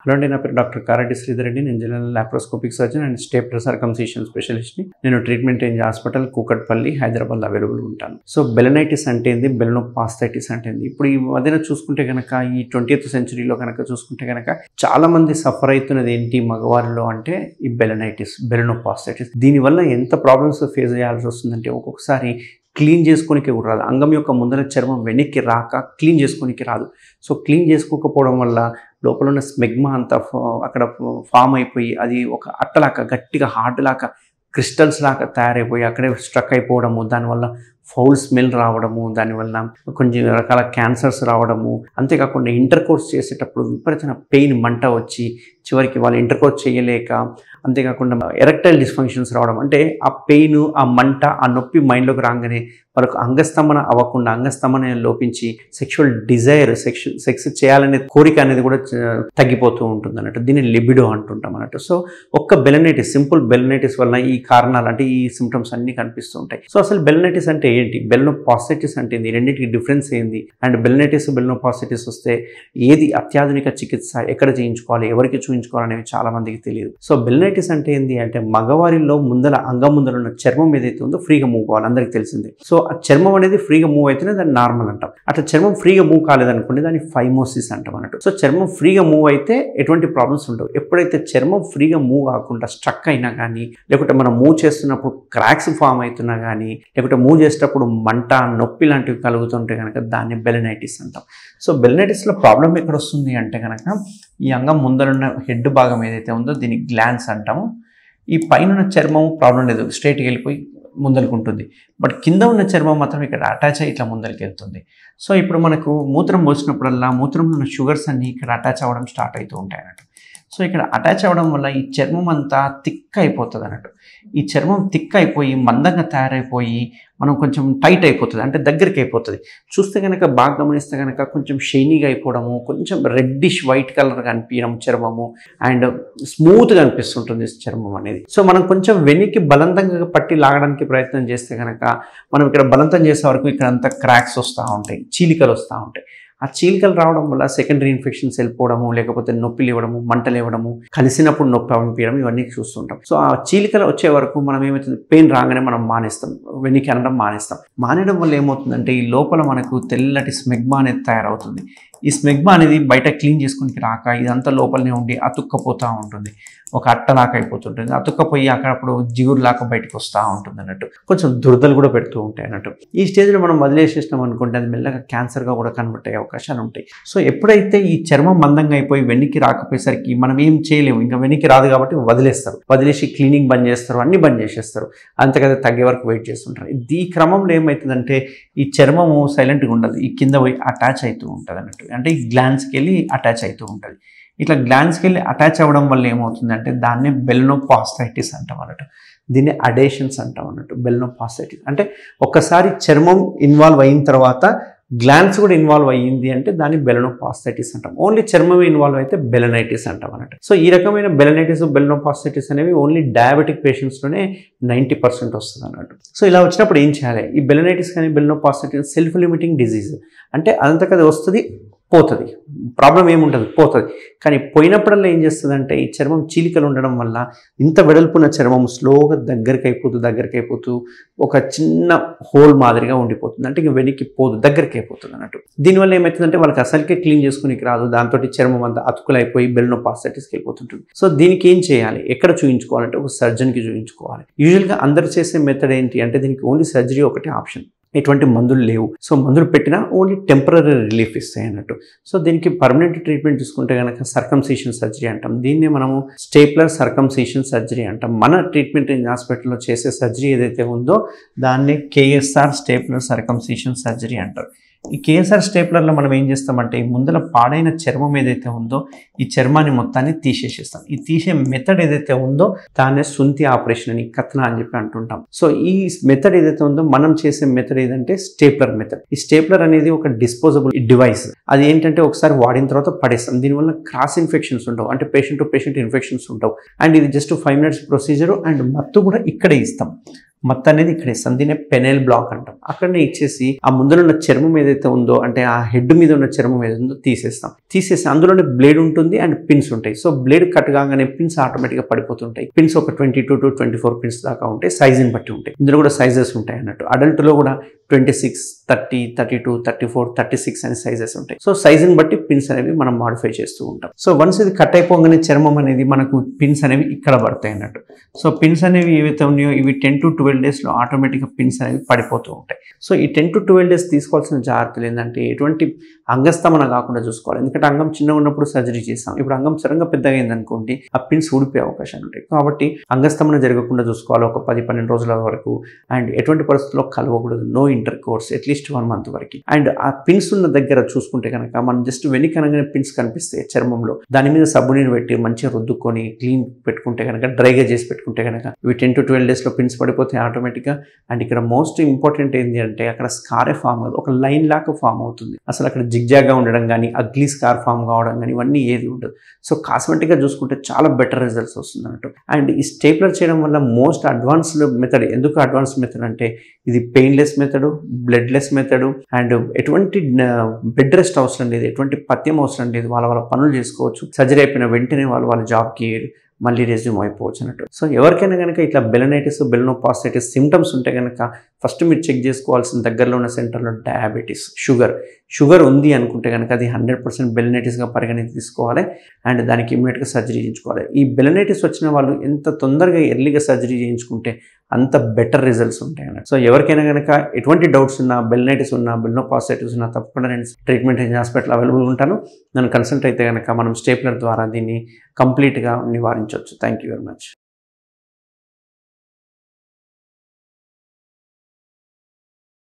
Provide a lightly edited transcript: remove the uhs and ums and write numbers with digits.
Hello అండి, నా పేరు డాక్టర్ కారెడ్డి శ్రీధర్ రెడ్డి. నేను general laparoscopic surgeon and stapler circumcision స్పెషలిస్ట్ని. నేను ట్రీట్మెంట్ రేంజ్ హాస్పిటల్ కూకట్పల్లి, హైదరాబాద్లో అవైలబుల్ ఉంటాను. సో బెలనైటిస్ అంటే ఏంది, బెలనోపాస్థైటిస్ అంటే ఏంది? ఇప్పుడు ఈ మధ్యన చూసుకుంటే కనుక ఈ 20th centuryలో కనుక చూసుకుంటే కనుక చాలా మంది సఫర్ అవుతున్నది ఏంటి మగవారిలో అంటే ఈ బెలనైటిస్, బెలనోపాస్థైటిస్. దీనివల్ల ఎంత ప్రాబ్లమ్స్ ఫేస్ చేయాల్సి వస్తుందంటే ఒక్కొక్కసారి క్లీన్ చేసుకోనికి కూడా రాదు. అంగం యొక్క ముందర చర్మం వెనక్కి రాక క్లీన్ చేసుకోనికి రాదు. సో క్లీన్ చేసుకోకపోవడం వల్ల లోపల ఉన్న స్మెగ్మా అంతా అక్కడ ఫామ్ అయిపోయి అది ఒక అట్టలాగా గట్టిగా హార్డ్ లాగా క్రిస్టల్స్ లాగా తయారైపోయి అక్కడే స్ట్రక్ అయిపోవడము, దానివల్ల ఫౌల్ స్మెల్ రావడము, దానివల్ల కొన్ని రకాల క్యాన్సర్స్ రావడము, అంతేకాకుండా ఇంటర్ కోర్స్ చేసేటప్పుడు విపరీతమైన పెయిన్, మంట వచ్చి చివరికి వాళ్ళు ఇంటర్ కోర్స్ చేయలేక, అంతేకాకుండా ఎరెక్టైల్ డిస్ఫంక్షన్స్ రావడం. అంటే ఆ పెయిన్, ఆ మంట, ఆ నొప్పి మైండ్లోకి రాగానే వాళ్ళకు అంగస్తంభన అవ్వకుండా, అంగస్తంభన లోపించి సెక్షువల్ డిజైర్, సెక్స్ చేయాలనే కోరిక అనేది కూడా తగ్గిపోతూ ఉంటుంది అన్నట్టు. దీన్ని లిబిడో అంటుంటాం అన్నట్టు. సో ఒక్క బెలనైటిస్, సింపుల్ బెలనైటిస్ వల్ల ఈ కారణాలు అంటే ఈ సిమ్టమ్స్ అన్నీ కనిపిస్తూ ఉంటాయి. సో అసలు బెలనైటిస్ అంటే ఏంటి, బెలనోపాస్థైటిస్ అంటే ఏంది, రెండింటికి డిఫరెన్స్ ఏంది, అండ్ బెలనైటిస్, బెలనోపాస్థైటిస్ వస్తే ఏది అత్యాధునిక చికిత్స, ఎక్కడ చేయించుకోవాలి, ఎవరికి చూయించుకోవాలనేవి చాలా మందికి తెలియదు. సో బెలనైటిస్ అంటే ఏంది అంటే మగవారిలో ముందల అంగం ముందర ఉన్న చర్మం ఏదైతే ఉందో ఫ్రీగా మూవ్ కావాలి, అందరికీ తెలిసిందే. సో ఆ చర్మం అనేది ఫ్రీగా మూవ్ అయితేనే దాన్ని నార్మల్ అంటాం. అట్లా చర్మం ఫ్రీగా మూవ్ కాలేదనుకోండి దాన్ని ఫైమోసిస్ అంటాం అన్నట్టు. సో చర్మం ఫ్రీగా మూవ్ అయితే ఎటువంటి ప్రాబ్లమ్స్ ఉండవు. ఎప్పుడైతే చర్మం ఫ్రీగా మూవ్ కాకుండా స్ట్రక్ అయినా కానీ, లేకుంటే మనం మూవ్ చేస్తున్నప్పుడు క్రాక్స్ ఫామ్ అవుతున్నా కానీ, లేకుంటే మూవ్ చేసేటప్పుడు మంట, నొప్పి లాంటివి కలుగుతుంటే కనుక దాన్ని బెలనైటిస్ అంటాం. సో బెలనైటిస్లో ప్రాబ్లం ఎక్కడ వస్తుంది అంటే కనుక ఈ అంగం ముందరున్న హెడ్ భాగం ఏదైతే ఉందో దీన్ని గ్లాండ్స్ అంటాము. ఈ పైన చర్మం ప్రాబ్లం లేదు, స్ట్రైట్కి వెళ్ళిపోయి ముందరికి ఉంటుంది. బట్ కింద ఉన్న చర్మం మాత్రం ఇక్కడ అటాచ్ అయ్యి ఇట్లా ముందరికి వెళ్తుంది. సో ఇప్పుడు మనకు మూత్రం పోసినప్పుడల్లా మూత్రంలో ఉన్న షుగర్స్ అన్నీ ఇక్కడ అటాచ్ అవ్వడం స్టార్ట్ అవుతూ ఉంటాయి అన్నట్టు. సో ఇక్కడ అటాచ్ అవ్వడం వల్ల ఈ చర్మం అంతా థిక్ అయిపోతుంది అన్నట్టు. ఈ చర్మం థిక్ అయిపోయి మందంగా తయారైపోయి మనం కొంచెం టైట్ అయిపోతుంది, అంటే దగ్గరికి అయిపోతుంది. చూస్తే కనుక బాగా గమనిస్తే కనుక కొంచెం షైనీగా అయిపోవడము, కొంచెం రెడ్డిష్ వైట్ కలర్ కనిపించడం చర్మము, అండ్ స్మూత్గా అనిపిస్తుంటుంది చర్మం అనేది. సో మనం కొంచెం వెనక్కి బలవంతంగా పట్టి లాగడానికి ప్రయత్నం చేస్తే కనుక మనం ఇక్కడ బలవంతం చేసే వరకు ఇక్కడ అంతా క్రాక్స్ వస్తూ ఉంటాయి, చీలికలు వస్తూ ఉంటాయి. ఆ చీలికలు రావడం వల్ల సెకండరీ ఇన్ఫెక్షన్స్ వెళ్ళిపోవడము, లేకపోతే నొప్పి లేవడము, మంటలు ఇవ్వడము, కలిసినప్పుడు నొప్పి అనిపించడం, ఇవన్నీ చూస్తుంటాం. సో ఆ చీలికలు వచ్చే వరకు మనం ఏమవుతుంది, పెయిన్ రాగానే మనం మానేస్తాం, వెనక్కి అనడం మానేస్తాం. మానేయడం వల్ల ఏమవుతుందంటే ఈ లోపల మనకు తెల్లటి స్మెగ్మా అనేది తయారవుతుంది. ఈ స్మెగ్మా అనేది బయట క్లీన్ చేసుకుని రాక ఇదంతా లోపలనే ఉండి అతుక్కపోతూ ఉంటుంది, ఒక అట్టలాగా అయిపోతుంటుంది. అతుక్కపోయి అక్కడప్పుడు జిగురులాగా బయటకు వస్తూ ఉంటుంది అన్నట్టు. కొంచెం దురదలు కూడా పెడుతూ ఉంటాయి అన్నట్టు. ఈ స్టేజ్లో మనం వదిలేసేసినాం అనుకుంటే అది మెల్లగా క్యాన్సర్గా కూడా కన్వర్ట్ అయ్యే అవకాశాలు ఉంటాయి. సో ఎప్పుడైతే ఈ చర్మం మందంగా అయిపోయి వెనక్కి రాకపోయేసరికి మనం ఏం చేయలేము, ఇంకా వెనక్కి రాదు కాబట్టి వదిలేస్తారు, వదిలేసి క్లీనింగ్ బంద్ చేస్తారు, అన్ని బంద్ చేసేస్తారు, అంతకదా తగ్గే వరకు వెయిట్ చేస్తుంటారు. ఈ క్రమంలో ఏమవుతుందంటే ఈ చర్మము సైలెంట్గా ఉండదు, ఈ కింద పోయి అటాచ్ అవుతూ ఉంటుంది అన్నట్టు. అంటే ఈ గ్లాండ్స్కి వెళ్ళి అటాచ్ అవుతూ ఉంటుంది. ఇట్లా గ్లాండ్స్కి వెళ్ళి అటాచ్ అవ్వడం వల్ల ఏమవుతుందంటే దాన్ని బెలనోపాస్థైటిస్ అంటాం అన్నట్టు. దీన్ని అడేషన్స్ అంటాం అన్నట్టు. బెలనోపాస్థైటిస్ అంటే ఒక్కసారి చర్మం ఇన్వాల్వ్ అయిన తర్వాత గ్లాండ్స్ కూడా ఇన్వాల్వ్ అయ్యింది అంటే దాన్ని బెలనోపాస్థైటిస్ అంటాం. ఓన్లీ చర్మమే ఇన్వాల్వ్ అయితే బెలనైటిస్ అంటాం అన్నట్టు. సో ఈ రకమైన బెలనైటిస్, బెలనోపాస్థైటిస్ అనేవి ఓన్లీ డయాబెటిక్ పేషెంట్స్లోనే 90% వస్తుంది అన్నట్టు. సో ఇలా వచ్చినప్పుడు ఏం చేయాలి, ఈ బెలనైటిస్ కానీ బెలనోపాస్థైటిస్ సెల్ఫ్ లిమిటింగ్ డిజీజ్, అంటే అదంతకది వస్తుంది, పోతుంది, ప్రాబ్లం ఏముంటుంది, పోతుంది. కానీ పోయినప్పుడల్లా ఏం చేస్తుందంటే ఈ చర్మం చీలికలు ఉండడం వల్ల ఇంత వెడల్పున చర్మం స్లోగా దగ్గరికి అయిపోతూ ఒక చిన్న హోల్ మాదిరిగా ఉండిపోతుంది. అంటే ఇంక వెనక్కి పోదు, దగ్గరికి అయిపోతుంది అన్నట్టు. దీనివల్ల ఏమవుతుందంటే వాళ్ళకి అసలుకే క్లీన్ చేసుకునికి రాదు, దాంతో చర్మం అంతా అతుకులైపోయి బెలనోపాస్థైటిస్కి వెళ్ళిపోతుంటుంది. సో దీనికి ఏం చేయాలి, ఎక్కడ చూయించుకోవాలంటే ఒక సర్జన్కి చూయించుకోవాలి. యూజువల్గా అందరు చేసే మెథడ్ ఏంటి అంటే దీనికి ఓన్లీ సర్జరీ ఒకటే ఆప్షన్, ఎటువంటి మందులు లేవు. సో మందులు పెట్టినా ఓన్లీ టెంపరీ రిలీఫ్ ఇస్తాయి అన్నట్టు. సో దీనికి పర్మనెంట్ ట్రీట్మెంట్ చూసుకుంటే కనుక సర్కంసిషన్ సర్జరీ అంటాం. దీన్ని మనము స్టేప్లర్ సర్కంసిషన్ సర్జరీ అంటాం. మన ట్రీట్మెంట్ రేంజ్ హాస్పిటల్లో చేసే సర్జరీ ఏదైతే ఉందో దాన్ని కేఎస్ఆర్ స్టేప్లర్ సర్కంసిషన్ సర్జరీ అంటారు. ఈ కేఎస్ఆర్ స్టేప్లర్లో మనం ఏం చేస్తామంటే ఈ ముందర పాడైన చర్మం ఏదైతే ఉందో ఈ చర్మాన్ని మొత్తాన్ని తీసేసేస్తాం. ఈ తీసే మెథడ్ ఏదైతే ఉందో దాన్నే సుంతి ఆపరేషన్ అని, కత్న అని చెప్పి అంటుంటాం. సో ఈ మెథడ్ ఏదైతే ఉందో మనం చేసే మెథడ్ ఏదంటే స్టేప్లర్ మెథడ్. ఈ స్టేప్లర్ అనేది ఒక డిస్పోజబుల్ డివైస్. అది ఏంటంటే ఒకసారి వాడిన తర్వాత పడేస్తాం. దీనివల్ల క్రాస్ ఇన్ఫెక్షన్స్ ఉండవు, అంటే పేషెంట్ టు పేషెంట్ ఇన్ఫెక్షన్స్ ఉండవు. అండ్ ఇది జస్ట్ 5 minutes ప్రొసీజర్, అండ్ మత్తు కూడా ఇక్కడే ఇస్తాం. మత్ అనేది ఇక్కడ ఇస్తాం. దీన్ని పెనెల్ బ్లాక్ అంటాం. అక్కడనే ఇచ్చేసి ఆ ముందర ఉన్న చర్మం ఏదైతే ఉందో అంటే ఆ హెడ్ మీద ఉన్న చర్మం ఏదైతే ఉందో తీసేసి అందులోనే బ్లేడ్ ఉంటుంది అండ్ పిన్స్ ఉంటాయి. సో బ్లేడ్ కట్ కాగానే పిన్స్ ఆటోమేటిక్గా పడిపోతుంటాయి. పిన్స్ ఒక 22 to 24 పిన్స్ దాకా ఉంటాయి. సైజుని బట్టి ఉంటాయి. ఇందులో కూడా సైజెస్ ఉంటాయి అన్నట్టు. అడల్ట్లో కూడా 26, 30, 32, 34, 36 అనే సైజెస్ ఉంటాయి. సో సైజుని బట్టి పిన్స్ అనేవి మనం మాడిఫై చేస్తూ ఉంటాం. సో వన్స్ ఇది కట్ అయిపోగానే చర్మం అనేది మనకు పిన్స్ అనేవి ఇక్కడ పడతాయి అన్నట్టు. సో పిన్స్ అనేవి ఏవైతే ఉన్నాయో ఇవి 10 to 12 డేస్లో ఆటోమేటిక్గా పిన్స్ అనేవి పడిపోతూ ఉంటాయి. సో ఈ 10 to 12 డేస్ తీసుకోవాల్సిన జాగ్రత్తలు ఏంటంటే ఎటువంటి అంగస్తమన కాకుండా చూసుకోవాలి. ఎందుకంటే అంగం చిన్నగా ఉన్నప్పుడు సర్జరీ చేస్తాం. ఇప్పుడు అంగం సరంగా పెద్దగా అయిందనుకోండి ఆ పిన్స్ ఊడిపోయే అవకాశాలు ఉంటాయి. కాబట్టి అంగస్తమన జరగకుండా చూసుకోవాలి ఒక 10-12 రోజుల వరకు. అండ్ ఎటువంటి పరిస్థితుల్లో కలవకూడదు. No intercourse at least 1 month వరకు. అండ్ ఆ పిన్స్ ఉన్న దగ్గర చూసుకుంటే కనుక మనం జస్ట్ వెనుకనగానే పిన్స్ కనిపిస్తాయి చర్మంలో, దాని మీద సబ్బు నీరు పెట్టి మంచిగా రుద్దుకొని క్లీన్ పెట్టుకుంటే కనుక, డ్రైగా చేసి పెట్టుకుంటే కనుక ఇవి 10 to 12 డేస్లో పిన్స్ పడిపోతాయి ఆటోమేటిక్గా. అండ్ ఇక్కడ మోస్ట్ ఇంపార్టెంట్ ఏంటి అంటే అక్కడ స్కారే ఫామ్ అవుతుంది, ఒక లైన్ లాగా ఫామ్ అవుతుంది. అసలు అక్కడ జిగ్జాగ్గా ఉండడం కానీ అగ్లీ స్కార్ ఫామ్ కావడం కానీ ఇవన్నీ ఏది ఉండదు. సో కాస్మెటిక్గా చూసుకుంటే చాలా బెటర్ రిజల్ట్స్ వస్తుంది అన్నట్టు. అండ్ ఈ స్టేప్లర్ చేయడం వల్ల మోస్ట్ అడ్వాన్స్డ్ మెథడ్. ఎందుకు అడ్వాన్స్ మెథడ్ అంటే ఇది painless method, bloodless method and ఎటువంటి బెడ్ రెస్ట్ అవసరం లేదు, ఎటువంటి పథ్యం అవసరం లేదు. వాళ్ళ పనులు చేసుకోవచ్చు. సర్జరీ అయిపోయిన వెంటనే వాళ్ళ జాబ్కి మళ్ళీ రెజ్యూమ్ అయిపోవచ్చు అన్నట్టు. సో ఎవరికైనా కనుక ఇట్లా బెలనైటిస్, బెలనోపాస్టైటిస్ సిమ్టమ్స్ ఉంటే కనుక ఫస్ట్ మీరు చెక్ చేసుకోవాల్సిన దగ్గరలో ఉన్న సెంటర్లో డయాబెటీస్, షుగర్ ఉంది అనుకుంటే కనుక అది 100% బెలనైటిస్గా పరిగణించి తీసుకోవాలి. అండ్ దానికి ఇమ్మీడియట్గా సర్జరీ చేయించుకోవాలి. ఈ బెలనైటిస్ వచ్చిన వాళ్ళు ఎంత తొందరగా ఎర్లీగా సర్జరీ చేయించుకుంటే అంత బెటర్ రిజల్ట్స్ ఉంటాయి అన్నట్టు. సో ఎవరికైనా కనుక ఎటువంటి డౌట్స్ ఉన్నా, బెలనైటిస్ ఉన్నా, బెలనోపాస్టైటిస్ ఉన్నా తప్పకుండా నేను ట్రీట్మెంట్ హాస్పిటల్ అవైలబుల్ ఉంటాను. నన్ను కన్సల్ట్ అయితే కనుక మనం స్టేప్లర్ ద్వారా దీన్ని కంప్లీట్గా నివారించవచ్చు. Thank you very much.